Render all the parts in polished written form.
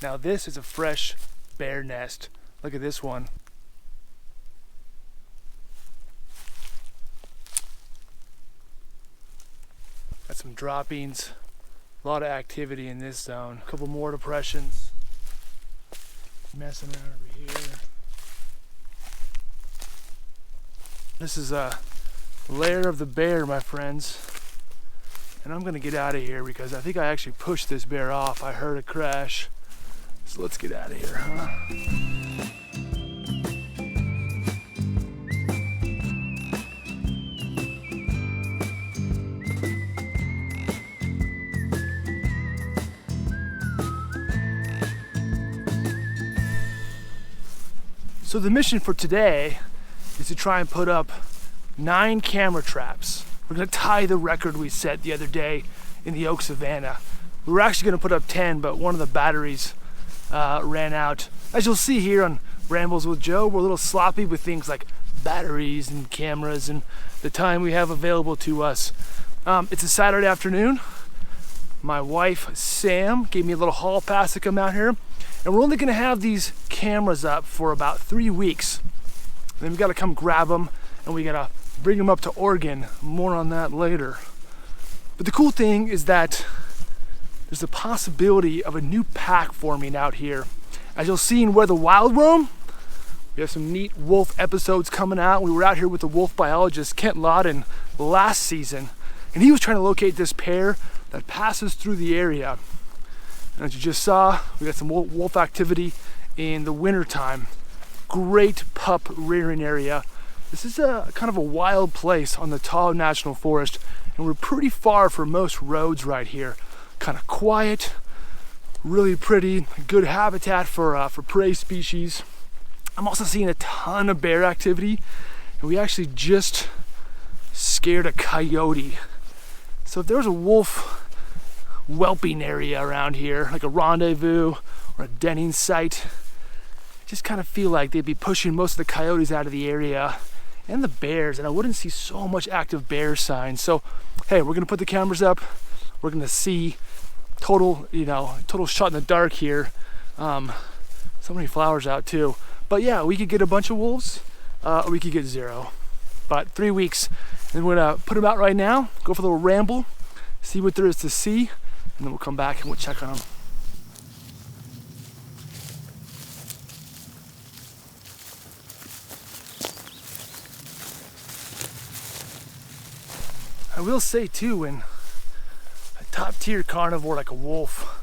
Now this is a fresh bear nest. Look at this one. Got some droppings, a lot of activity in this zone. A couple more depressions. Messing around over here. This is a lair of the bear, my friends. And I'm gonna get out of here because I think I actually pushed this bear off. I heard a crash. So let's get out of here, huh? So the mission for today is to try and put up 9 camera traps. We're gonna tie the record we set the other day in the Oak Savannah. We were actually gonna put up 10, but one of the batteries ran out. As you'll see here on Rambles with Joe, we're a little sloppy with things like batteries and cameras and the time we have available to us. It's a Saturday afternoon. My wife, Sam, gave me a little hall pass to come out here. And we're only gonna have these cameras up for about 3 weeks. And then we gotta come grab them and we gotta bring them up to Oregon. More on that later. But the cool thing is that there's a possibility of a new pack forming out here. As you'll see in Where the Wild Roam, we have some neat wolf episodes coming out. We were out here with the wolf biologist, Kent Lawton, last season. And he was trying to locate this pair that passes through the area. And as you just saw, we got some wolf activity in the winter time. Great pup rearing area. This is a kind of a wild place on the Tahoe National Forest, and we're pretty far from most roads right here. Kind of quiet, really pretty, good habitat for prey species. I'm also seeing a ton of bear activity, and we actually just scared a coyote. So if there was a wolf whelping area around here, like a rendezvous or a denning site, I just kind of feel like they'd be pushing most of the coyotes out of the area and the bears, and I wouldn't see so much active bear signs. So hey, we're gonna put the cameras up. We're gonna see total shot in the dark here. So many flowers out too. But yeah, we could get a bunch of wolves, or we could get 0. But 3 weeks, and we're gonna put them out right now, go for a little ramble, see what there is to see, and then we'll come back and we'll check on them. I will say too, when a top tier carnivore like a wolf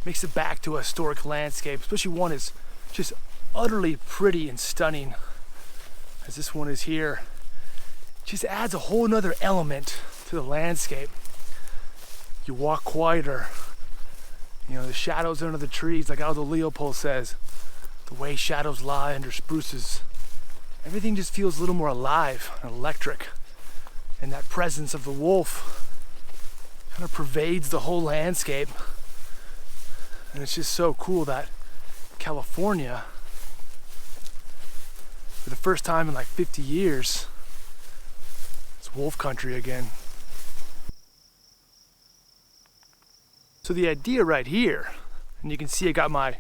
makes it back to a historic landscape, especially one is just utterly pretty and stunning as this one is here, just adds a whole nother element to the landscape. You walk quieter, the shadows under the trees, like Aldo Leopold says, the way shadows lie under spruces. Everything just feels a little more alive and electric. And that presence of the wolf kind of pervades the whole landscape. And it's just so cool that California, for the first time in like 50 years, it's wolf country again. So the idea right here, and you can see I got my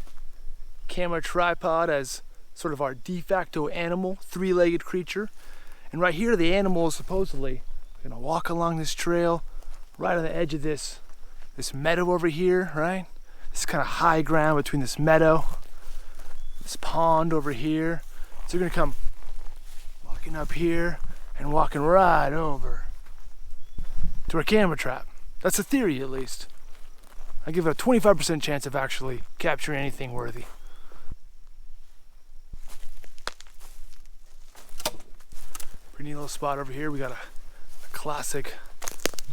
camera tripod as sort of our de facto animal, 3-legged creature. And right here, the animal is supposedly gonna walk along this trail right on the edge of this meadow over here, right? This kind of high ground between this meadow, this pond over here. So they're gonna come walking up here and walking right over to our camera trap. That's the theory, at least. I give it a 25% chance of actually capturing anything worthy. Pretty neat little spot over here. We got a classic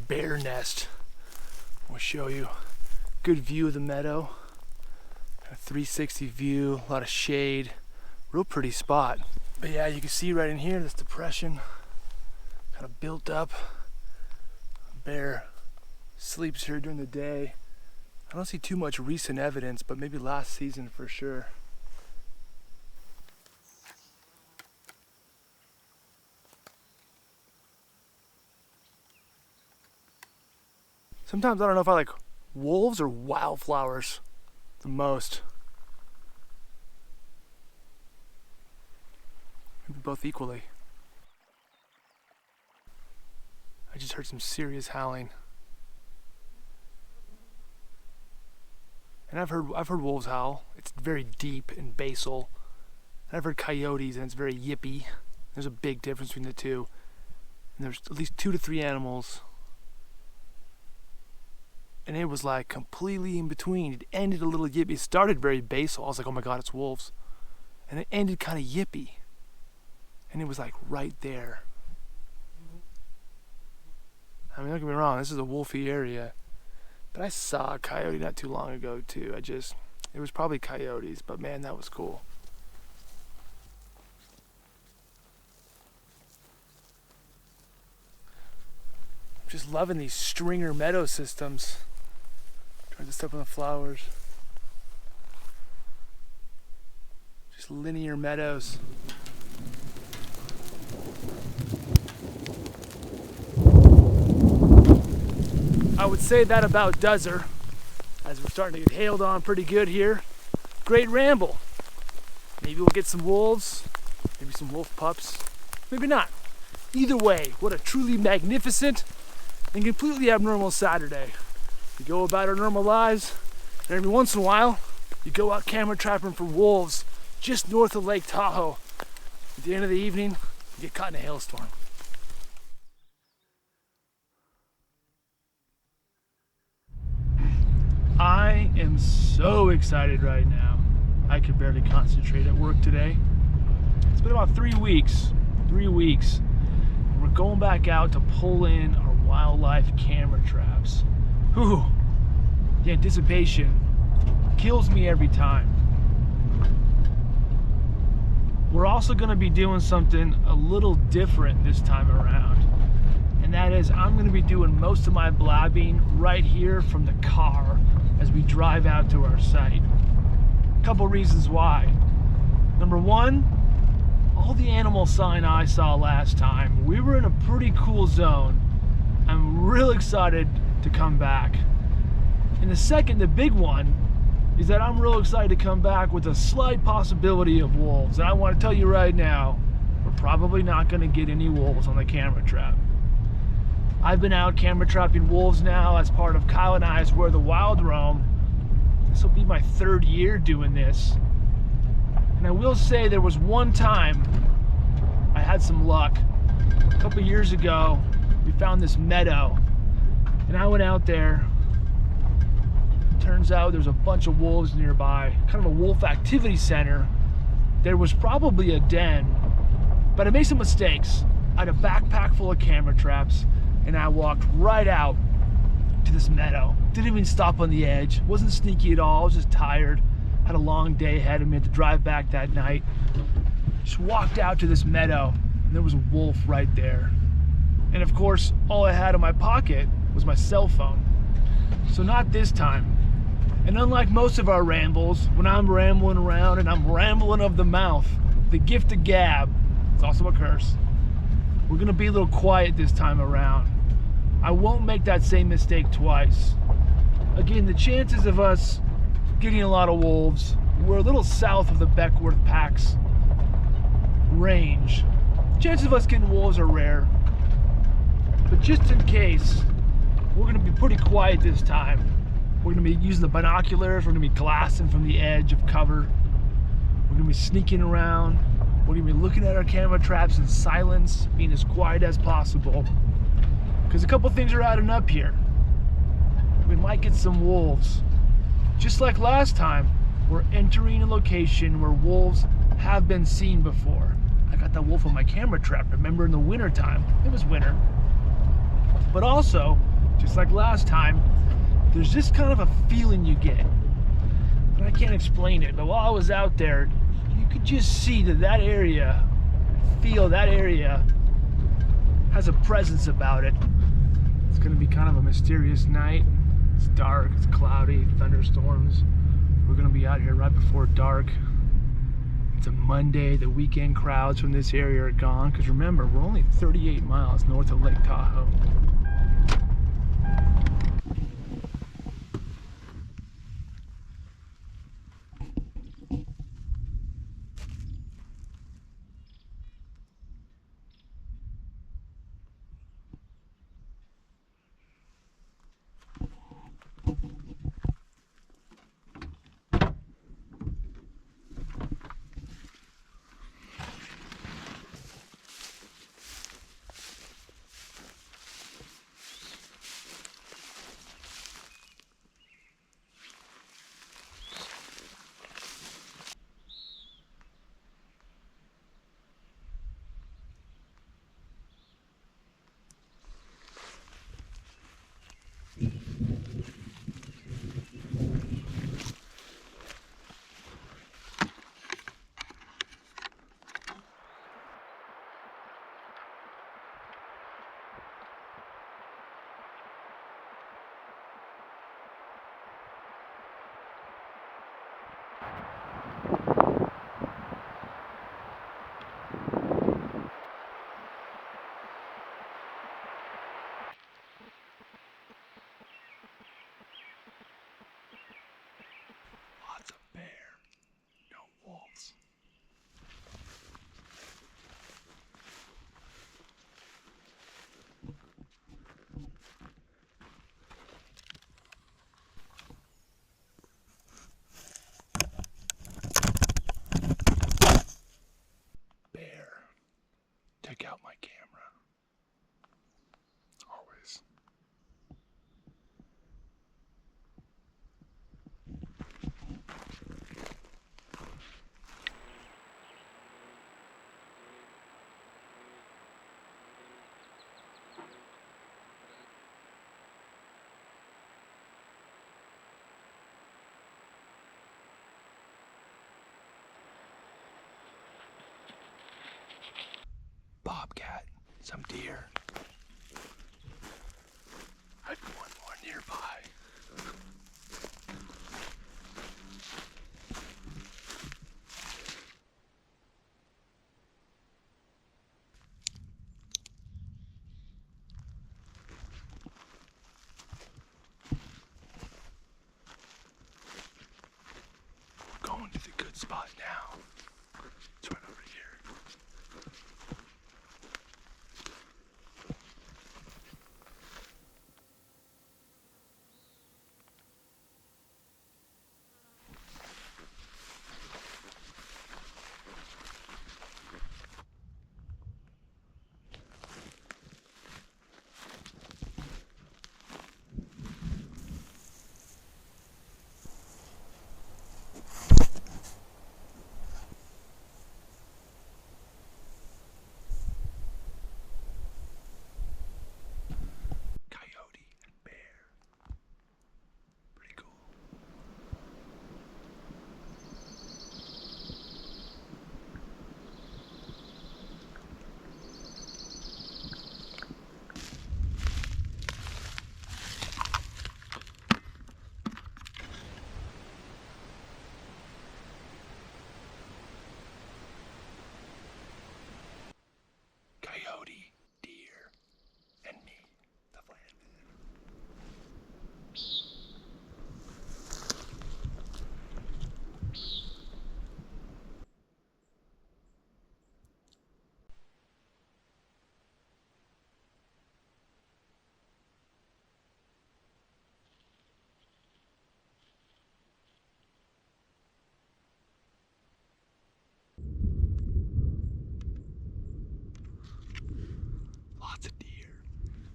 bear nest. I'll show you. Good view of the meadow. A 360 view, a lot of shade. Real pretty spot. But yeah, you can see right in here, this depression kind of built up. Bear sleeps here during the day. I don't see too much recent evidence, but maybe last season for sure. Sometimes I don't know if I like wolves or wildflowers the most? Maybe both equally. I just heard some serious howling. And I've heard wolves howl. It's very deep and basal. And I've heard coyotes, and it's very yippy. There's a big difference between the two. And there's at least 2 to 3 animals. And it was like completely in between. It ended a little yippy. It started very basal. I was like, oh my God, it's wolves. And it ended kind of yippy. And it was like right there. I mean, don't get me wrong, this is a wolfy area. But I saw a coyote not too long ago too. It was probably coyotes, but man, that was cool. I'm just loving these stringer meadow systems. Trying to step on the flowers. Just linear meadows. I would say that about does her, as we're starting to get hailed on pretty good here. Great ramble. Maybe we'll get some wolves, maybe some wolf pups, maybe not. Either way, what a truly magnificent and completely abnormal Saturday. We go about our normal lives, and every once in a while, you go out camera trapping for wolves just north of Lake Tahoe. At the end of the evening, you get caught in a hailstorm. I am so excited right now. I could barely concentrate at work today. It's been about 3 weeks. 3 weeks. And we're going back out to pull in our wildlife camera traps. Whew. The anticipation kills me every time. We're also going to be doing something a little different this time around. And that is, I'm going to be doing most of my blabbing right here from the car as we drive out to our site. A couple reasons why. Number one, all the animal sign I saw last time, we were in a pretty cool zone. I'm real excited to come back. And the second, the big one, is that I'm real excited to come back with a slight possibility of wolves. And I want to tell you right now, we're probably not going to get any wolves on the camera trap. I've been out camera trapping wolves now as part of Kyle and I's Where the Wild Roam. This will be my 3rd year doing this. And I will say there was one time I had some luck. A couple years ago, we found this meadow. And I went out there. Turns out there's a bunch of wolves nearby, kind of a wolf activity center. There was probably a den, but I made some mistakes. I had a backpack full of camera traps, and I walked right out to this meadow. Didn't even stop on the edge. Wasn't sneaky at all. I was just tired. Had a long day ahead of me. Had to drive back that night. Just walked out to this meadow, and there was a wolf right there. And of course, all I had in my pocket was my cell phone. So not this time. And unlike most of our rambles, when I'm rambling around and I'm rambling of the mouth, the gift of gab, it's also a curse, we're gonna be a little quiet this time around. I won't make that same mistake twice. Again, the chances of us getting a lot of wolves, we're a little south of the Beckworth Pack's range. Chances of us getting wolves are rare. But just in case, we're gonna be pretty quiet this time. We're gonna be using the binoculars, we're gonna be glassing from the edge of cover. We're gonna be sneaking around. We're gonna be looking at our camera traps in silence, being as quiet as possible. Because a couple things are adding up here. We might get some wolves. Just like last time, we're entering a location where wolves have been seen before. I got that wolf on my camera trap, remember, in the winter time. It was winter. But also, just like last time, there's just kind of a feeling you get. And I can't explain it, but while I was out there, you could just see that area, feel that area has a presence about it. It's gonna be kind of a mysterious night. It's dark, it's cloudy, thunderstorms. We're gonna be out here right before dark. It's a Monday, the weekend crowds from this area are gone, because remember, we're only 38 miles north of Lake Tahoe. without my camera. Always. Bobcat, some deer. I'd be one more nearby. We're going to the good spot now. It's right over here. Coyote, deer, and me, the flyfish. Lots of deer.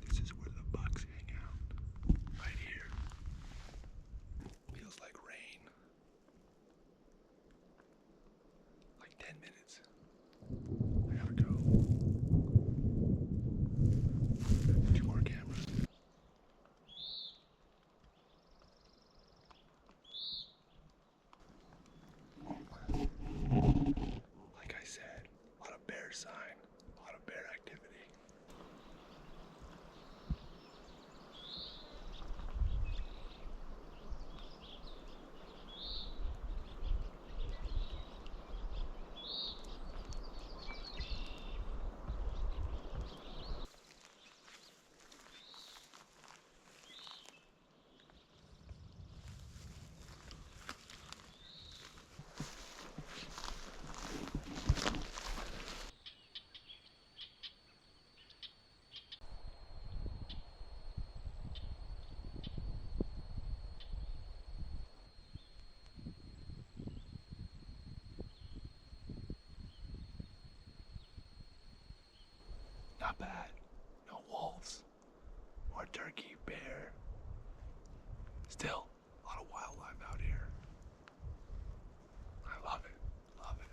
This is where the bucks hang out. Right here. Feels like rain. Like 10 minutes. I gotta go. 2 more cameras. Like I said, a lot of bear sign, a lot of bear activity. Not bad. No wolves or turkey, bear. Still, a lot of wildlife out here. I love it. Love it.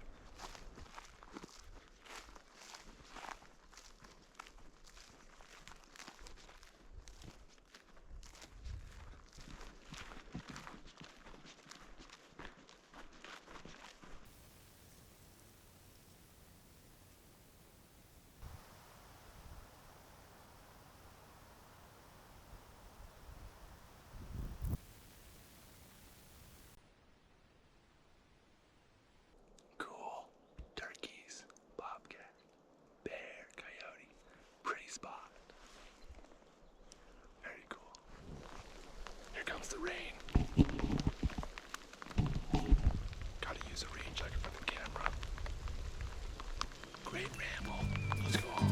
Cool. Turkeys, bobcat, bear, coyote. Pretty spot. Very cool. Here comes the rain. Gotta use a rain jacket for the camera. Great ramble. Let's go on.